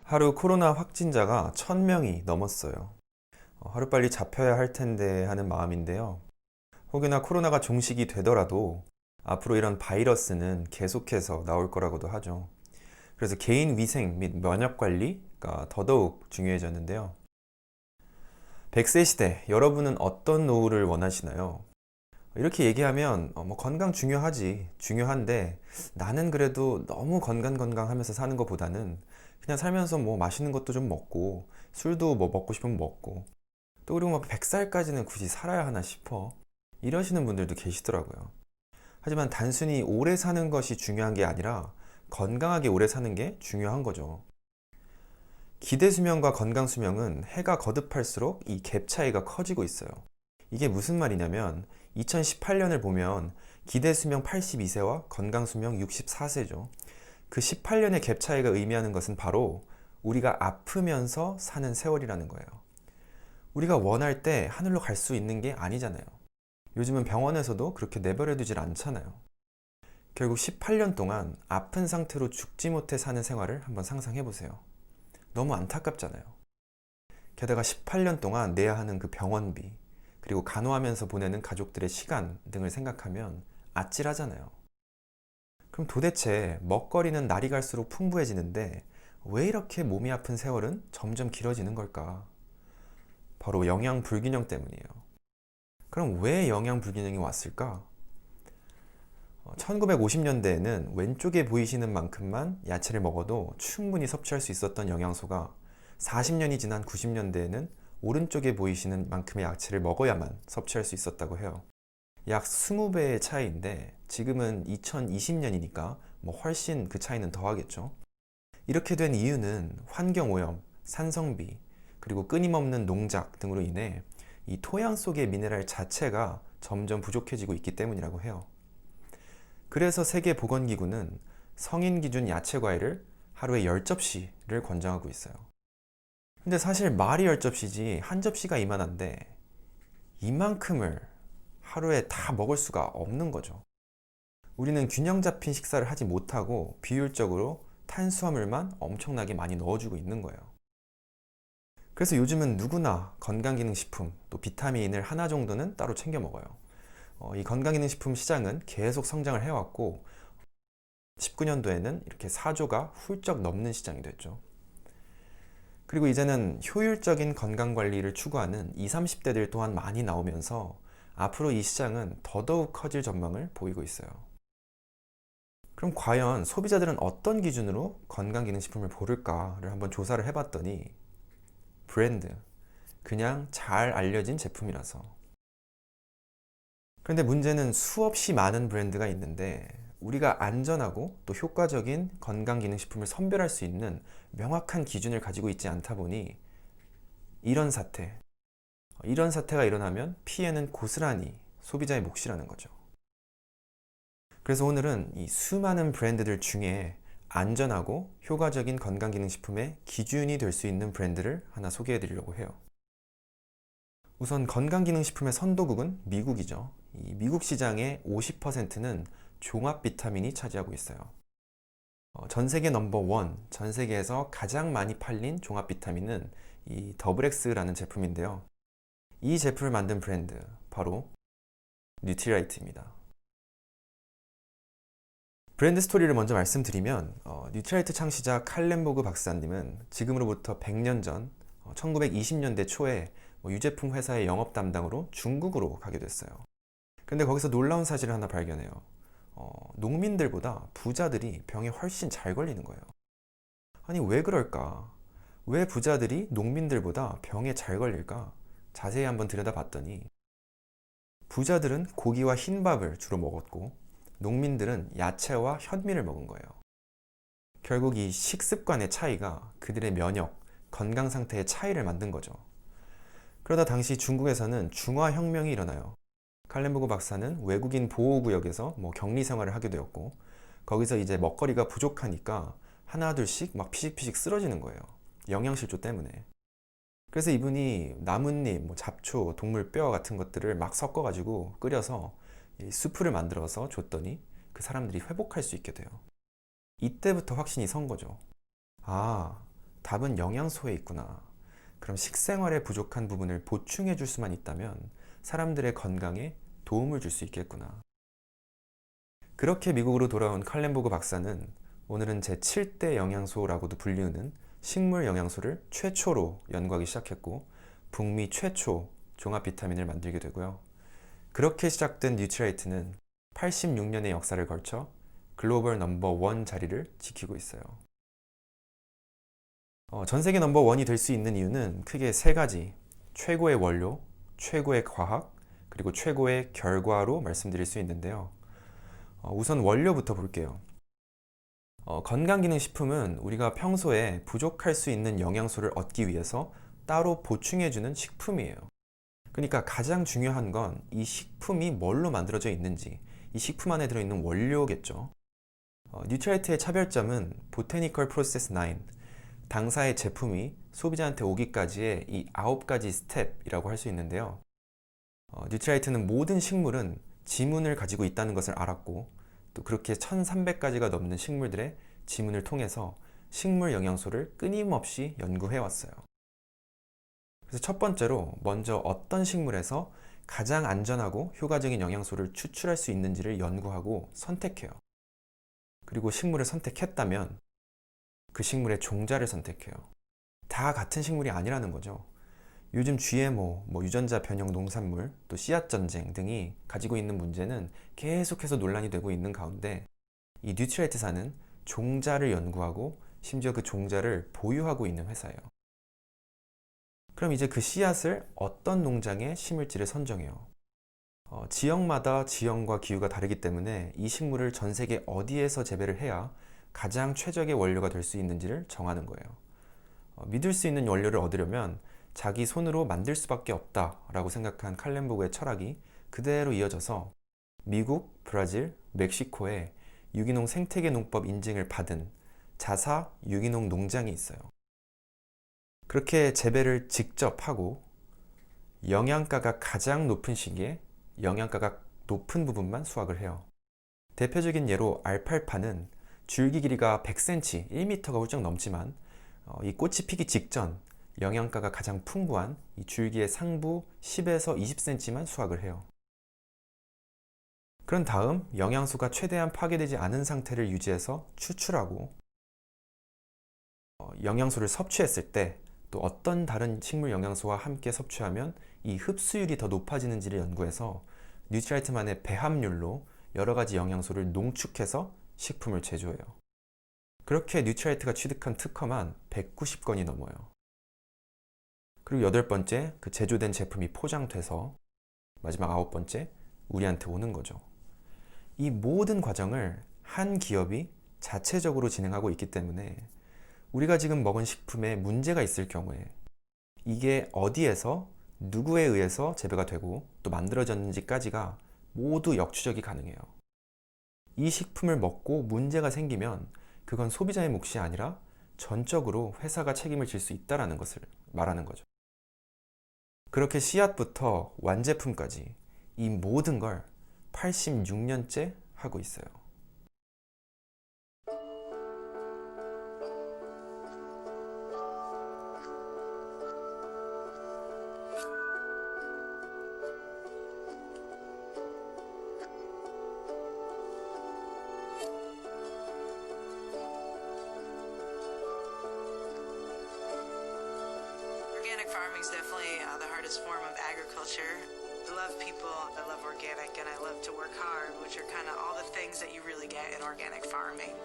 하루 코로나 확진자가 1000명이 넘었어요. 하루빨리 잡혀야 할 텐데 하는 마음인데요. 혹여나 코로나가 종식이 되더라도 앞으로 이런 바이러스는 계속해서 나올 거라고도 하죠. 그래서 개인 위생 및 면역 관리가 더더욱 중요해졌는데요. 100세 시대, 여러분은 어떤 노후를 원하시나요? 이렇게 얘기하면 건강 중요하지. 중요한데 나는 그래도 너무 건강 하면서 사는 것보다는 그냥 살면서 뭐 맛있는 것도 좀 먹고 술도 뭐 먹고 싶으면 먹고 또 그리고 막 100살까지는 굳이 살아야 하나 싶어. 이러시는 분들도 계시더라고요. 하지만 단순히 오래 사는 것이 중요한 게 아니라 건강하게 오래 사는 게 중요한 거죠. 기대 수명과 건강 수명은 해가 거듭할수록 이 갭 차이가 커지고 있어요. 이게 무슨 말이냐면 2018년을 보면 기대 수명 82세와 건강 수명 64세죠. 그 18년의 갭 차이가 의미하는 것은 바로 우리가 아프면서 사는 세월이라는 거예요. 우리가 원할 때 하늘로 갈 수 있는 게 아니잖아요. 요즘은 병원에서도 그렇게 내버려 두질 않잖아요. 결국 18년 동안 아픈 상태로 죽지 못해 사는 생활을 한번 상상해 보세요. 너무 안타깝잖아요. 게다가 18년 동안 내야 하는 그 병원비, 그리고 간호하면서 보내는 가족들의 시간 등을 생각하면 아찔하잖아요. 그럼 도대체 먹거리는 날이 갈수록 풍부해지는데 왜 이렇게 몸이 아픈 세월은 점점 길어지는 걸까? 바로 영양 불균형 때문이에요. 그럼 왜 영양 불균형이 왔을까? 1950년대에는 왼쪽에 보이시는 만큼만 야채를 먹어도 충분히 섭취할 수 있었던 영양소가 40년이 지난 90년대에는 오른쪽에 보이시는 만큼의 야채를 먹어야만 섭취할 수 있었다고 해요. 약 20배의 차이인데 지금은 2020년이니까 뭐 훨씬 그 차이는 더하겠죠. 이렇게 된 이유는 환경오염, 산성비, 그리고 끊임없는 농작 등으로 인해 이 토양 속의 미네랄 자체가 점점 부족해지고 있기 때문이라고 해요. 그래서 세계보건기구는 성인 기준 야채 과일을 하루에 10접시를 권장하고 있어요. 근데 사실 말이 10접시지 한 접시가 이만한데 이만큼을 하루에 다 먹을 수가 없는 거죠. 우리는 균형 잡힌 식사를 하지 못하고 비효율적으로 탄수화물만 엄청나게 많이 넣어주고 있는 거예요. 그래서 요즘은 누구나 건강기능식품, 또 비타민을 하나 정도는 따로 챙겨 먹어요. 이 건강기능식품 시장은 계속 성장을 해왔고 19년도에는 이렇게 4조가 훌쩍 넘는 시장이 됐죠. 그리고 이제는 효율적인 건강관리를 추구하는 20, 30대들 또한 많이 나오면서 앞으로 이 시장은 더더욱 커질 전망을 보이고 있어요. 그럼 과연 소비자들은 어떤 기준으로 건강기능식품을 고를까를 한번 조사를 해봤더니 브랜드, 그냥 잘 알려진 제품이라서. 그런데 문제는 수없이 많은 브랜드가 있는데 우리가 안전하고 또 효과적인 건강기능식품을 선별할 수 있는 명확한 기준을 가지고 있지 않다 보니 이런 사태가 일어나면 피해는 고스란히 소비자의 몫이라는 거죠. 그래서 오늘은 이 수많은 브랜드들 중에 안전하고 효과적인 건강기능식품의 기준이 될 수 있는 브랜드를 하나 소개해 드리려고 해요. 우선 건강기능식품의 선도국은 미국이죠. 이 미국 시장의 50%는 종합 비타민이 차지하고 있어요. 전 세계 넘버 원, 전 세계에서 가장 많이 팔린 종합 비타민은 이 더블엑스라는 제품인데요. 이 제품을 만든 브랜드, 바로 뉴트리라이트입니다. 브랜드 스토리를 먼저 말씀드리면 뉴트라이트 창시자 칼렌보그 박사님은 지금으로부터 100년 전 1920년대 초에 유제품 회사의 영업 담당으로 중국으로 가게 됐어요. 근데 거기서 놀라운 사실을 하나 발견해요. 농민들보다 부자들이 병에 훨씬 잘 걸리는 거예요. 아니, 왜 그럴까? 왜 부자들이 농민들보다 병에 잘 걸릴까? 자세히 한번 들여다봤더니 부자들은 고기와 흰밥을 주로 먹었고 농민들은 야채와 현미를 먹은 거예요. 결국 이 식습관의 차이가 그들의 면역, 건강 상태의 차이를 만든 거죠. 그러다 당시 중국에서는 중화혁명이 일어나요. 칼렌보그 박사는 외국인 보호구역에서 격리 생활을 하게 되었고 거기서 이제 먹거리가 부족하니까 하나둘씩 막 피식피식 쓰러지는 거예요. 영양실조 때문에. 그래서 이분이 나뭇잎, 잡초, 동물 뼈 같은 것들을 막 섞어가지고 끓여서 이 수프를 만들어서 줬더니 그 사람들이 회복할 수 있게 돼요. 이때부터 확신이 선 거죠. 아, 답은 영양소에 있구나. 그럼 식생활에 부족한 부분을 보충해 줄 수만 있다면 사람들의 건강에 도움을 줄 수 있겠구나. 그렇게 미국으로 돌아온 칼렌보그 박사는 오늘은 제7대 영양소라고도 불리우는 식물 영양소를 최초로 연구하기 시작했고 북미 최초 종합 비타민을 만들게 되고요. 그렇게 시작된 뉴트라이트는 86년의 역사를 걸쳐 글로벌 넘버 원 자리를 지키고 있어요. 전 세계 넘버 원이 될 수 있는 이유는 크게 세 가지: 최고의 원료, 최고의 과학, 그리고 최고의 결과로 말씀드릴 수 있는데요. 우선 원료부터 볼게요. 건강기능식품은 우리가 평소에 부족할 수 있는 영양소를 얻기 위해서 따로 보충해주는 식품이에요. 그러니까 가장 중요한 건 이 식품이 뭘로 만들어져 있는지, 이 식품 안에 들어있는 원료겠죠. 뉴트라이트의 차별점은 보테니컬 프로세스 9, 당사의 제품이 소비자한테 오기까지의 이 9가지 스텝이라고 할 수 있는데요. 뉴트라이트는 모든 식물은 지문을 가지고 있다는 것을 알았고, 또 그렇게 1300가지가 넘는 식물들의 지문을 통해서 식물 영양소를 끊임없이 연구해 왔어요. 그래서 첫 번째로 먼저 어떤 식물에서 가장 안전하고 효과적인 영양소를 추출할 수 있는지를 연구하고 선택해요. 그리고 식물을 선택했다면 그 식물의 종자를 선택해요. 다 같은 식물이 아니라는 거죠. 요즘 GMO, 유전자 변형 농산물, 또 씨앗 전쟁 등이 가지고 있는 문제는 계속해서 논란이 되고 있는 가운데 이 뉴트라이트사는 종자를 연구하고 심지어 그 종자를 보유하고 있는 회사예요. 그럼 이제 그 씨앗을 어떤 농장에 심을지를 선정해요. 지역마다 지형과 기후가 다르기 때문에 이 식물을 전 세계 어디에서 재배를 해야 가장 최적의 원료가 될 수 있는지를 정하는 거예요. 믿을 수 있는 원료를 얻으려면 자기 손으로 만들 수밖에 없다라고 생각한 칼렌보그의 철학이 그대로 이어져서 미국, 브라질, 멕시코에 유기농 생태계 농법 인증을 받은 자사 유기농 농장이 있어요. 그렇게 재배를 직접 하고 영양가가 가장 높은 시기에 영양가가 높은 부분만 수확을 해요. 대표적인 예로 알팔파는 줄기 길이가 100cm, 1m가 훌쩍 넘지만 이 꽃이 피기 직전 영양가가 가장 풍부한 이 줄기의 상부 10에서 20cm만 수확을 해요. 그런 다음 영양소가 최대한 파괴되지 않은 상태를 유지해서 추출하고 영양소를 섭취했을 때 또 어떤 다른 식물 영양소와 함께 섭취하면 이 흡수율이 더 높아지는지를 연구해서 뉴트라이트만의 배합률로 여러 가지 영양소를 농축해서 식품을 제조해요. 그렇게 뉴트라이트가 취득한 특허만 190건이 넘어요. 그리고 8번째, 그 제조된 제품이 포장돼서 마지막 9번째, 우리한테 오는 거죠. 이 모든 과정을 한 기업이 자체적으로 진행하고 있기 때문에 우리가 지금 먹은 식품에 문제가 있을 경우에 이게 어디에서 누구에 의해서 재배가 되고 또 만들어졌는지까지가 모두 역추적이 가능해요. 이 식품을 먹고 문제가 생기면 그건 소비자의 몫이 아니라 전적으로 회사가 책임을 질 수 있다는 것을 말하는 거죠. 그렇게 씨앗부터 완제품까지 이 모든 걸 86년째 하고 있어요. Organic farming is definitely the hardest form of agriculture. I love people, I love organic, and I love to work hard, which are kind of all the things that you really get in organic farming.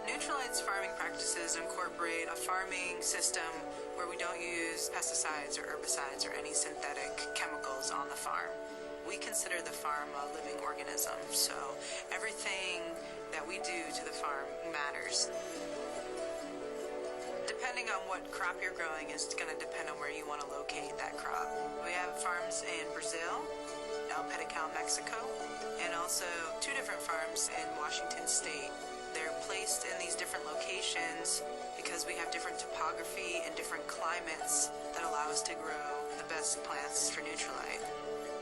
Nutrilite's farming practices incorporate a farming system where we don't use pesticides or herbicides or any synthetic chemicals on the farm. We consider the farm a living organism, so everything that we do to the farm matters. Depending on what crop you're growing is going to depend on where you want to locate that crop. We have farms in Brazil, El Pedical, Mexico, and also 2 different farms in Washington State. They're placed in these different locations because we have different topography and different climates that allow us to grow the the best plants for Nutrilite.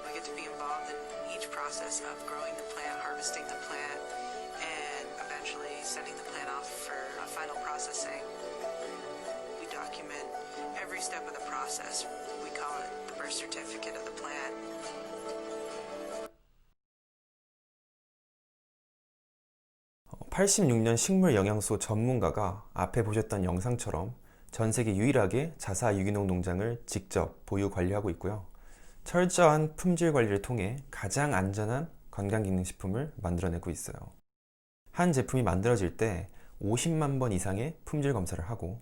We get to be involved in each process of growing the plant, harvesting the plant, and eventually sending the plant off for final processing. We document every step of the process. We call it the birth certificate of the plant. 86년 식물 영양소 전문가가 앞에 보셨던 영상처럼 전 세계 유일하게 자사 유기농 농장을 직접 보유 관리하고 있고요. 철저한 품질 관리를 통해 가장 안전한 건강기능식품을 만들어내고 있어요. 한 제품이 만들어질 때 50만 번 이상의 품질 검사를 하고,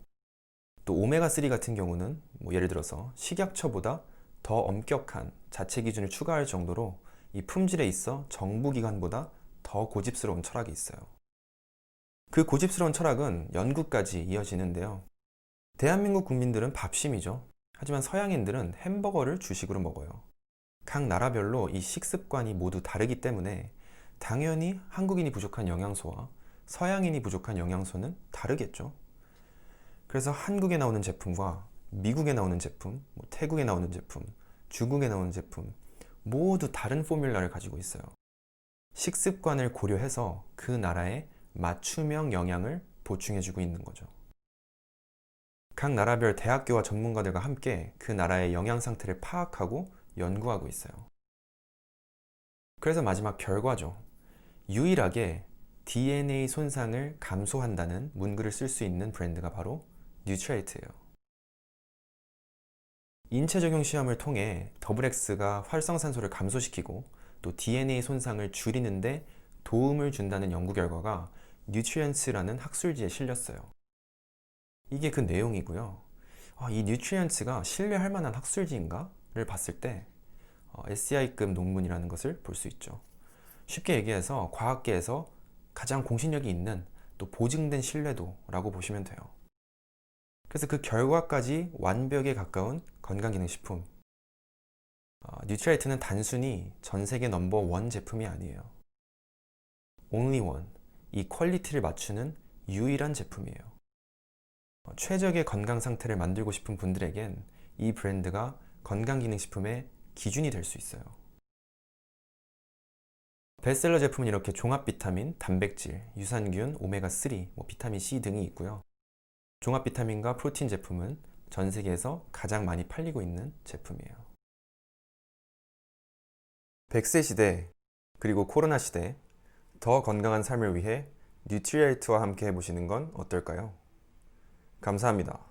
또 오메가3 같은 경우는 예를 들어서 식약처보다 더 엄격한 자체 기준을 추가할 정도로 이 품질에 있어 정부기관보다 더 고집스러운 철학이 있어요. 그 고집스러운 철학은 연구까지 이어지는데요. 대한민국 국민들은 밥심이죠. 하지만 서양인들은 햄버거를 주식으로 먹어요. 각 나라별로 이 식습관이 모두 다르기 때문에 당연히 한국인이 부족한 영양소와 서양인이 부족한 영양소는 다르겠죠. 그래서 한국에 나오는 제품과 미국에 나오는 제품, 태국에 나오는 제품, 중국에 나오는 제품 모두 다른 포뮬러를 가지고 있어요. 식습관을 고려해서 그 나라의 맞춤형 영양을 보충해주고 있는 거죠. 각 나라별 대학교와 전문가들과 함께 그 나라의 영양 상태를 파악하고 연구하고 있어요. 그래서 마지막 결과죠. 유일하게 DNA 손상을 감소한다는 문구를 쓸 수 있는 브랜드가 바로 뉴트라이트예요. 인체 적용 시험을 통해 XX가 활성산소를 감소시키고 또 DNA 손상을 줄이는데 도움을 준다는 연구 결과가 뉴트리언츠라는 학술지에 실렸어요. 이게 그 내용이고요. 이 뉴트리언츠가 신뢰할 만한 학술지인가를 봤을 때 SCI급 논문이라는 것을 볼 수 있죠. 쉽게 얘기해서 과학계에서 가장 공신력이 있는 또 보증된 신뢰도라고 보시면 돼요. 그래서 그 결과까지 완벽에 가까운 건강기능식품. 뉴트라이트는 단순히 전 세계 넘버1 제품이 아니에요. only one. 이 퀄리티를 맞추는 유일한 제품이에요. 최적의 건강 상태를 만들고 싶은 분들에겐 이 브랜드가 건강기능식품의 기준이 될 수 있어요. 베스트셀러 제품은 이렇게 종합 비타민, 단백질, 유산균, 오메가3, 비타민 C 등이 있고요. 종합 비타민과 프로틴 제품은 전 세계에서 가장 많이 팔리고 있는 제품이에요. 100세 시대, 그리고 코로나 시대, 더 건강한 삶을 위해 뉴트리아이트와 함께 해보시는 건 어떨까요? 감사합니다.